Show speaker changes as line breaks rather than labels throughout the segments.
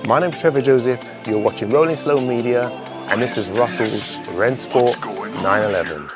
My name's Trevor Joseph, you're watching Rolling Slow Media, and this is Russell's Rennsport 911.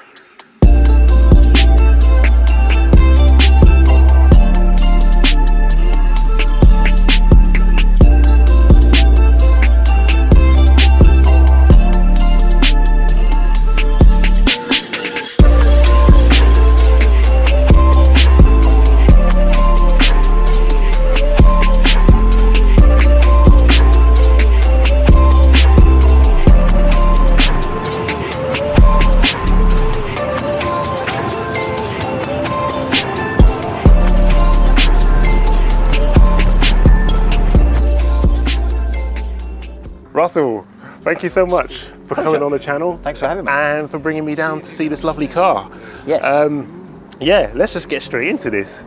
Russell, thank you so much for coming on the channel.
Thanks for having me.
And for bringing me down to see this lovely car.
Yes.
Yeah, let's just get straight into this.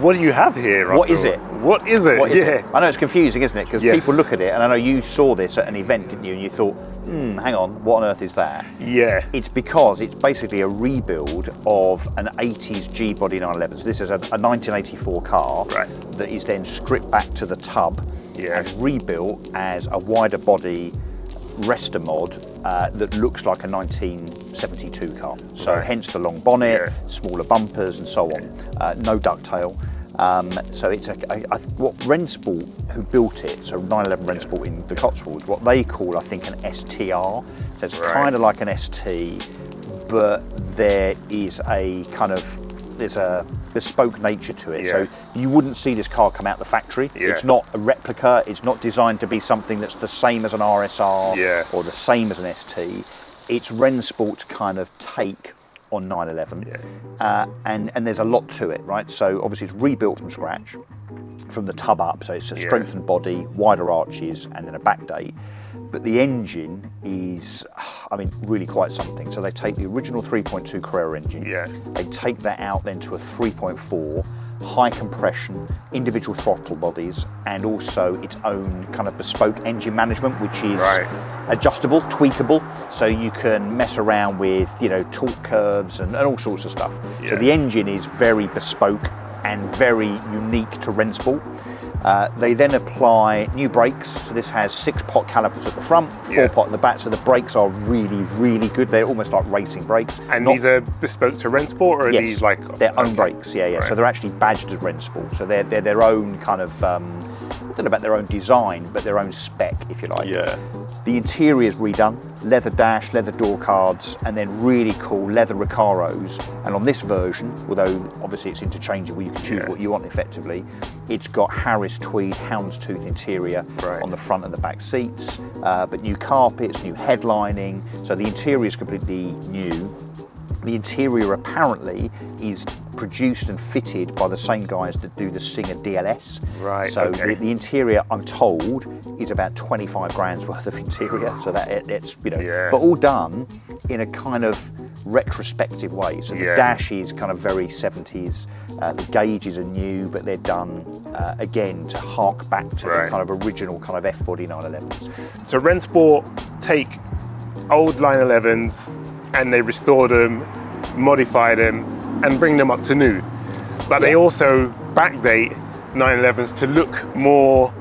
What do you have here, Russell?
What is it?
What is it?
What is it? I know it's confusing, isn't it? Because
Yes.
people look at it, and I know you saw this at an event, didn't you? And you thought, hang on, what on earth is that?
Yeah.
It's because it's basically a rebuild of an 80s G-body 911. So this is a 1984 car that is then stripped back to the tub and rebuilt as a wider body Restomod that looks like a 1972 car. So hence the long bonnet, smaller bumpers and so on. No ducktail. So it's what Rennsport, who built it, so 911 Rennsport in the Cotswolds, what they call, I think, an STR. So it's kind of like an ST, but there is a kind of, there's a bespoke nature to it. So you wouldn't see this car come out the factory. It's not a replica. It's not designed to be something that's the same as an RSR or the same as an ST. It's Rennsport's kind of take on 911, and there's a lot to it, right? So obviously it's rebuilt from scratch, from the tub up, so it's a strengthened body, wider arches, and then a backdate. But the engine is, I mean, really quite something. So they take the original 3.2 Carrera engine, they take that out then to a 3.4, high compression, individual throttle bodies, and also its own kind of bespoke engine management, which is adjustable, tweakable, so you can mess around with, you know, torque curves and all sorts of stuff. So the engine is very bespoke and very unique to Rennsport. They then apply new brakes. So this has 6-pot calipers at the front, 4-pot at the back. So the brakes are really, really good. They're almost like racing brakes.
And these are bespoke to Rennsport, or are these like
their own brakes? So they're actually badged as Rennsport. So they're their own kind of, I don't know about their own design, but their own spec, if you like. The interior is redone, leather dash, leather door cards, and then really cool leather Recaros. And on this version, although obviously it's interchangeable, you can choose what you want effectively, it's got Harris tweed houndstooth interior on the front and the back seats, but new carpets, new headlining, so the interior is completely new. The interior apparently is produced and fitted by the same guys that do the Singer DLS. So the interior, I'm told, is about 25 grand's worth of interior. So it's, you know, but all done in a kind of retrospective way. So the dash is kind of very 70s. The gauges are new, but they're done again to hark back to the kind of original kind of F-body 911s.
So Rennsport take old 911s and they restore them, modify them, and bring them up to new. But they also backdate 911s to look more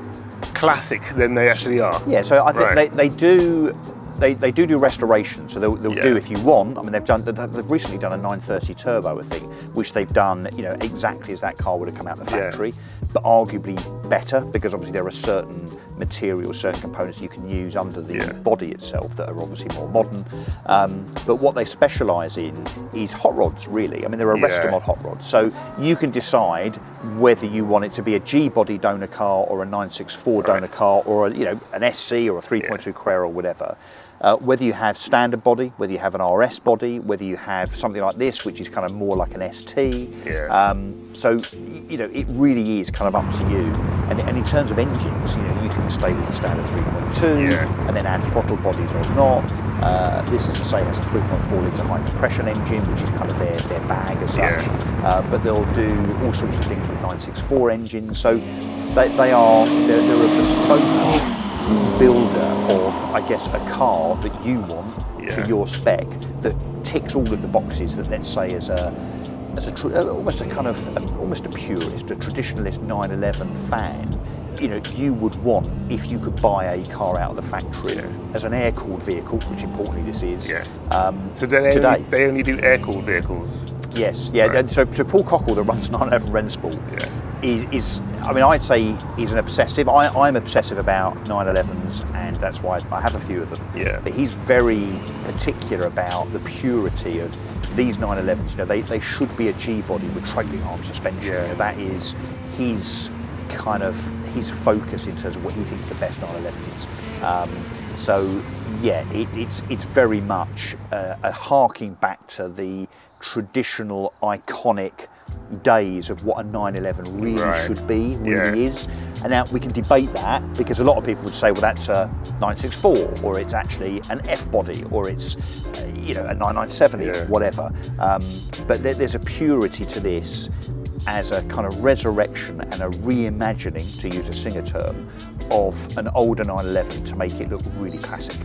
classic than they actually are.
So I think they do restoration. So they'll do, if you want. I mean, they've recently done a 930 turbo, I think, which they've done, you know, exactly as that car would have come out the factory, but arguably better, because obviously there are certain materials, certain components you can use under the body itself that are obviously more modern. But what they specialise in is hot rods, really. I mean, they're a Restomod hot rod. So you can decide whether you want it to be a G-body donor car or a 964 donor car, or a, you know, an SC or a 3.2 Carrera or whatever. Whether you have standard body, whether you have an RS body, whether you have something like this, which is kind of more like an ST. So, you know, it really is kind of up to you. And in terms of engines, you know, you can stay with the standard 3.2 and then add throttle bodies or not. This is the same as a 3.4 litre high compression engine, which is kind of their bag as such. But they'll do all sorts of things with 964 engines. So they're a bespoke builder of, I guess, a car that you want to your spec that ticks all of the boxes that, let's say, as almost a purist, a traditionalist 911 fan, you know, you would want if you could buy a car out of the factory as an air-cooled vehicle, which importantly this is.
So they only do air-cooled vehicles?
Yes, yeah. Right. So Paul Cockle, that runs 911 Rennsport, is, I mean, I'd say he's an obsessive. I'm obsessive about 911s, and that's why I have a few of them. But he's very particular about the purity of these 911s. You know, they should be a G-body with trailing arm suspension. You know, that is his kind of his focus in terms of what he thinks the best 911 is. So yeah, it's very much a harking back to the traditional iconic days of what a 911 really should be, really is. And now we can debate that, because a lot of people would say, well, that's a 964, or it's actually an F body, or it's you know, a 997, whatever. But there's a purity to this as a kind of resurrection and a reimagining, to use a Singer term, of an older 911 to make it look really classic.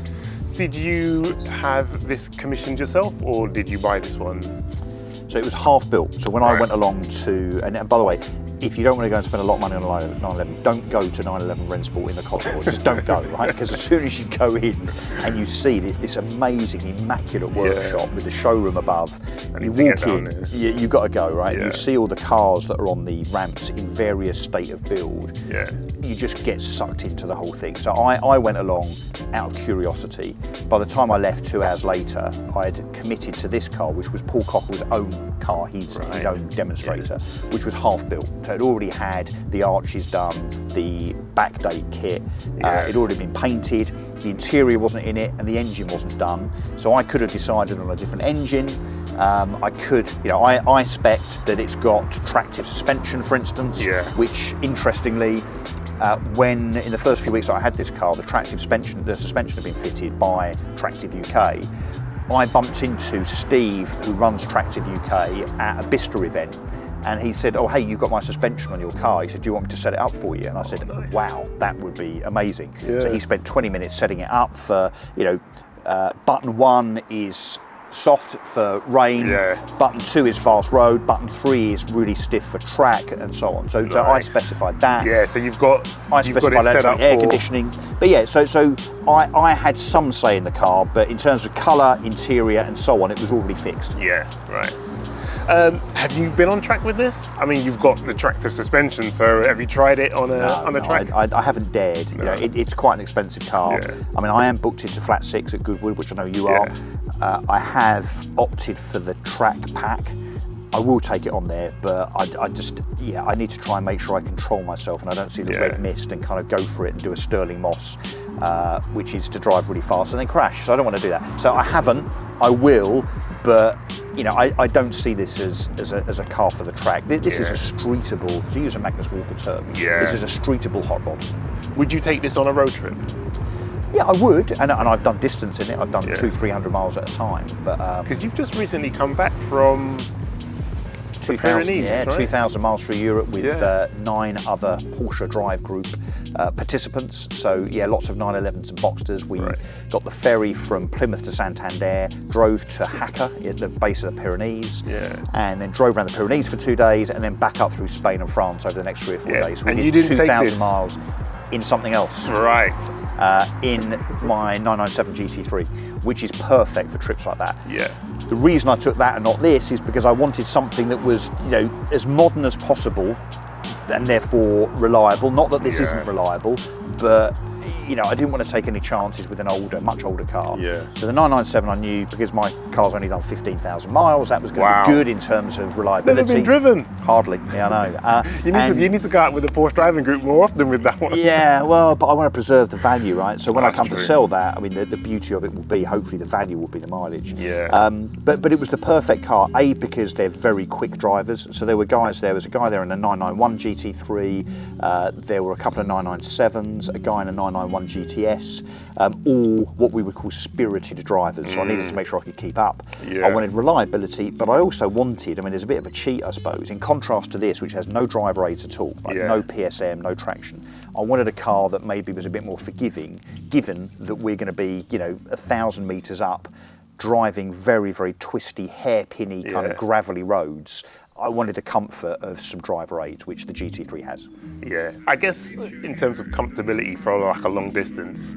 Did you have this commissioned yourself, or did you buy this one?
So it was half built. So when I went along to, and by the way, if you don't want to go and spend a lot of money on a 911, don't go to 911 Rennsport in the Cotswolds. Just don't go, right? Because as soon as you go in and you see this amazing, immaculate workshop with the showroom above, and you walk in, you've got to go, right? And you see all the cars that are on the ramps in various state of build. You just get sucked into the whole thing. So I went along out of curiosity. By the time I left 2 hours later, I had committed to this car, which was Paul Cockle's own car, his own demonstrator, which was half built. So it already had the arches done, the backdate kit, it'd already been painted, the interior wasn't in it, and the engine wasn't done. So I could have decided on a different engine. I could, you know, I spec'd that it's got tractive suspension, for instance, which interestingly, when in the first few weeks that I had this car, the suspension had been fitted by Tractive UK. I bumped into Steve, who runs Tractive UK, at a Bicester event, and he said, oh, hey, you've got my suspension on your car. He said, do you want me to set it up for you? And I said, wow, that would be amazing. So he spent 20 minutes setting it up for, you know, button 1 is soft for rain, button 2 is fast road, button 3 is really stiff for track, and so on. So I specified that.
So you've got
specified
it set up
air
for
conditioning. But yeah, so I had some say in the car, but in terms of colour, interior, and so on, it was already fixed.
Have you been on track with this? I mean, you've got the tractive suspension, so have you tried it on a track?
I haven't dared. You know, it's quite an expensive car. I mean, I am booked into Flat 6 at Goodwood, which I know you are. I have opted for the track pack. I will take it on there, but I just, I need to try and make sure I control myself and I don't see the red mist and kind of go for it and do a Sterling Moss, which is to drive really fast and then crash. So I don't want to do that. So I haven't, I will, but you know, I don't see this as a car for the track. This is a streetable, to use a Magnus Walker term, this is a streetable hot rod.
Would you take this on a road trip?
Yeah, I would, and I've done distance in it. I've done 200-300 miles at a time. But
because you've just recently come back from
2,000 miles through Europe with 9 other Porsche Drive Group participants. So yeah, lots of 911s and Boxsters. We got the ferry from Plymouth to Santander, drove to Jaca at the base of the Pyrenees, and then drove around the Pyrenees for 2 days, and then back up through Spain and France over the next 3 or 4 days. So we did 2,000 miles in something else. In my 997 GT3, which is perfect for trips like that. The reason I took that and not this is because I wanted something that was, you know, as modern as possible and therefore reliable. Not that this isn't reliable, but you know, I didn't want to take any chances with an much older car. So the 997 I knew, because my car's only done 15,000 miles, that was going to be good in terms of reliability.
Never been driven.
Hardly, I know.
You need to go out with the Porsche driving group more often with that one.
Well, but I want to preserve the value, right? So when I come to sell that, I mean, the beauty of it will be, hopefully the value will be the mileage. But it was the perfect car, A, because they're very quick drivers. So there were guys there, was a guy there in a 991 GT3, there were a couple of 997s, a guy in a 991 GTS, all what we would call spirited drivers. So I needed to make sure I could keep up. I wanted reliability, but I also wanted, I mean, there's a bit of a cheat, I suppose, in contrast to this, which has no driver aids at all, no PSM, no traction. I wanted a car that maybe was a bit more forgiving, given that we're going to be, you know, 1,000 metres up, driving very, very twisty, hairpinny kind of gravelly roads. I wanted the comfort of some driver aids, which the GT3 has.
Yeah, I guess in terms of comfortability for like a long distance,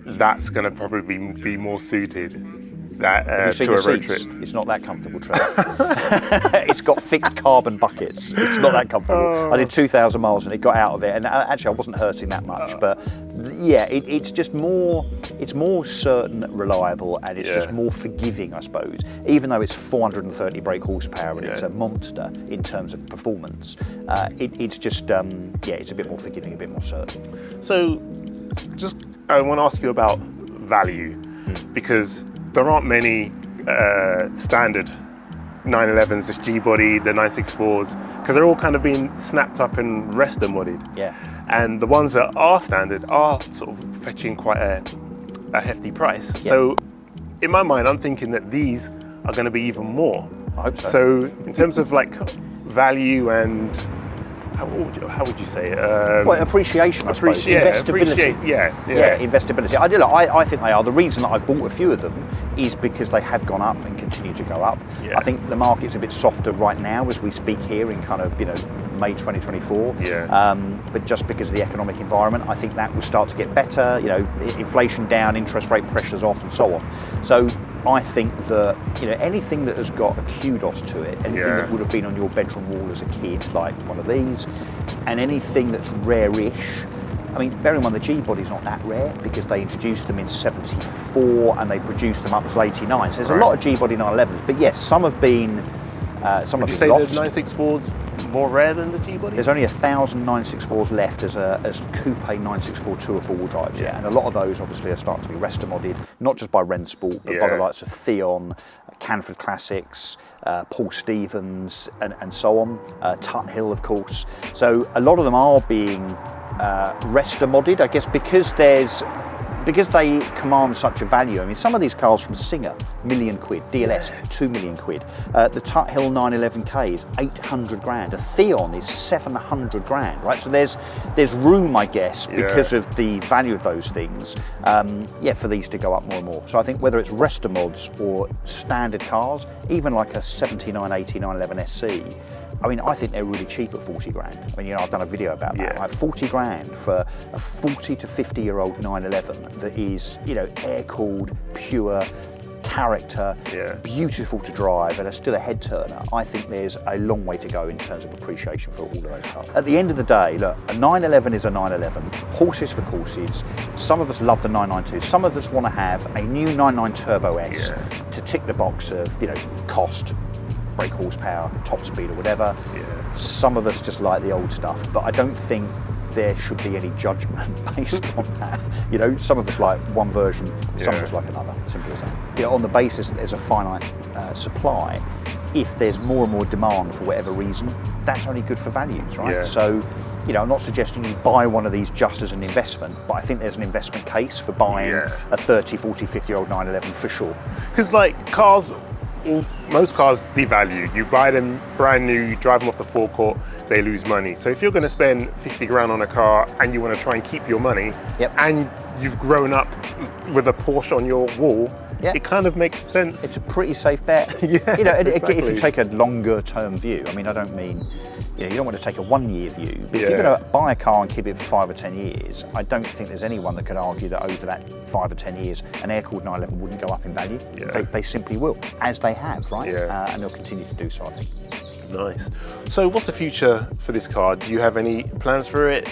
that's going to probably be more suited to a road trip.
It's not that comfortable, Trevor. It's got fixed carbon buckets. It's not that comfortable. I did 2,000 miles and it got out of it, and actually I wasn't hurting that much. But yeah, it's just more. It's more certain, reliable, and it's just more forgiving, I suppose. Even though it's 430 brake horsepower and it's a monster in terms of performance, it's just it's a bit more forgiving, a bit more certain.
So, I want to ask you about value, because there aren't many standard 911s, this G-body, the 964s, because they're all kind of being snapped up and Restomodded.
Yeah.
And the ones that are standard are sort of fetching quite a hefty price. Yeah. So in my mind, I'm thinking that these are going to be even more.
I hope so.
So in terms of like value and how would you say it?
Well, appreciation, I suppose. Investability. Investability. I think they are. The reason that I've bought a few of them is because they have gone up and continue to go up. Yeah. I think the market's a bit softer right now as we speak here in kind of, May 2024.
Yeah.
But just because of the economic environment, I think that will start to get better. Inflation down, interest rate pressures off, and so on. So I think that anything that has got a kudos to it, anything that would have been on your bedroom wall as a kid, like one of these, and anything that's rare-ish. I mean, bear in mind the G-body's not that rare because they introduced them in '74 and they produced them up to '89. So there's a lot of G-body 911s, but yes, some have been
Would you say
lost.
the 964's more rare than the G-body?
There's only 1,000 964s left as coupe 964 2 or 4-wheel drives, and a lot of those obviously are starting to be Restomodded, not just by Rennsport, but by the likes of Theon, Canford Classics, Paul Stevens, and so on, Tut Hill, of course. So a lot of them are being Restomodded, I guess, because they command such a value. I mean, some of these cars from Singer, £1 million, DLS, £2 million. The Tut Hill 911K is 800 grand. A Theon is 700 grand, right? So there's room, I guess, because of the value of those things, for these to go up more and more. So I think whether it's Restomods or standard cars, even like a 79, 80, 911 SC, I mean, I think they're really cheap at 40 grand. I mean, I've done a video about that. Like 40 grand for a 40 to 50-year-old 911 that is, air-cooled, pure, character, beautiful to drive, and are still a head turner. I think there's a long way to go in terms of appreciation for all of those cars. At the end of the day, look, a 911 is a 911. Horses for courses. Some of us love the 992. Some of us want to have a new 99 Turbo S to tick the box of, cost, brake horsepower, top speed or whatever. Some of us just like the old stuff, but I don't think there should be any judgment based on that. Some of us like one version, some of us like another, simple as that. On the basis that there's a finite supply, if there's more and more demand for whatever reason, that's only good for values, right? So, I'm not suggesting you buy one of these just as an investment, but I think there's an investment case for buying a 30, 40, 50-year-old 911 for sure.
Because most cars devalue. You buy them brand new, you drive them off the forecourt, they lose money. So if you're going to spend 50 grand on a car and you want to try and keep your money, and you've grown up with a Porsche on your wall, it kind of makes sense.
It's a pretty safe bet.
Exactly.
If you take a longer term view, I mean, I don't mean, you don't want to take a 1 year view, but if you're going to buy a car and keep it for 5 or 10 years, I don't think there's anyone that could argue that over that 5 or 10 years, an air-cooled 911 wouldn't go up in value. They simply will, as they have, right? And they'll continue to do so, I think.
Nice. So what's the future for this car? Do you have any plans for it?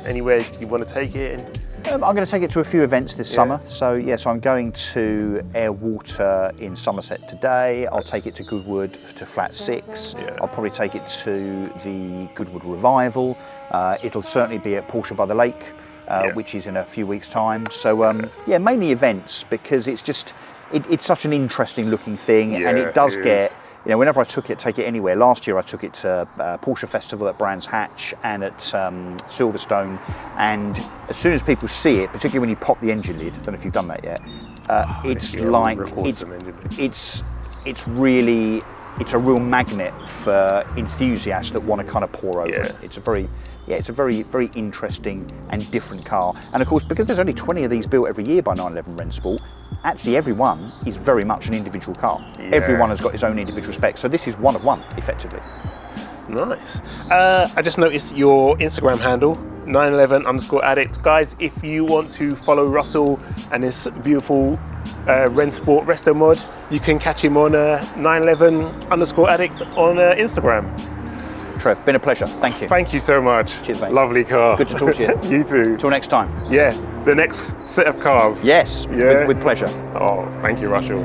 Anywhere you want to take it?
I'm going to take it to a few events this summer. So I'm going to Air Water in Somerset today. I'll take it to Goodwood to Flat 6. I'll probably take it to the Goodwood Revival. It'll certainly be at Porsche by the Lake, which is in a few weeks' time. So mainly events, because it's just it's such an interesting looking thing, and it does get. Whenever I take it anywhere. Last year I took it to Porsche Festival at Brands Hatch and at Silverstone, and as soon as people see it, particularly when you pop the engine lid, I don't know if you've done that yet, it's a real magnet for enthusiasts that want to kind of pour over it. It's a very, very interesting and different car. And of course, because there's only 20 of these built every year by 911 Rennsport, actually every one is very much an individual car.
Yeah.
Everyone has got its own individual specs. So this is one of one, effectively.
Nice. I just noticed your Instagram handle, 911_addict. Guys, if you want to follow Russell and his beautiful Rennsport Restomod, you can catch him on 911_addict on Instagram.
Trev, been a pleasure. Thank you.
Thank you so much.
Cheers, mate.
Lovely car.
Good to talk to you.
You too.
Till next time.
Yeah, the next set of cars.
Yes,
Yeah.
with pleasure.
Oh, thank you, Russell.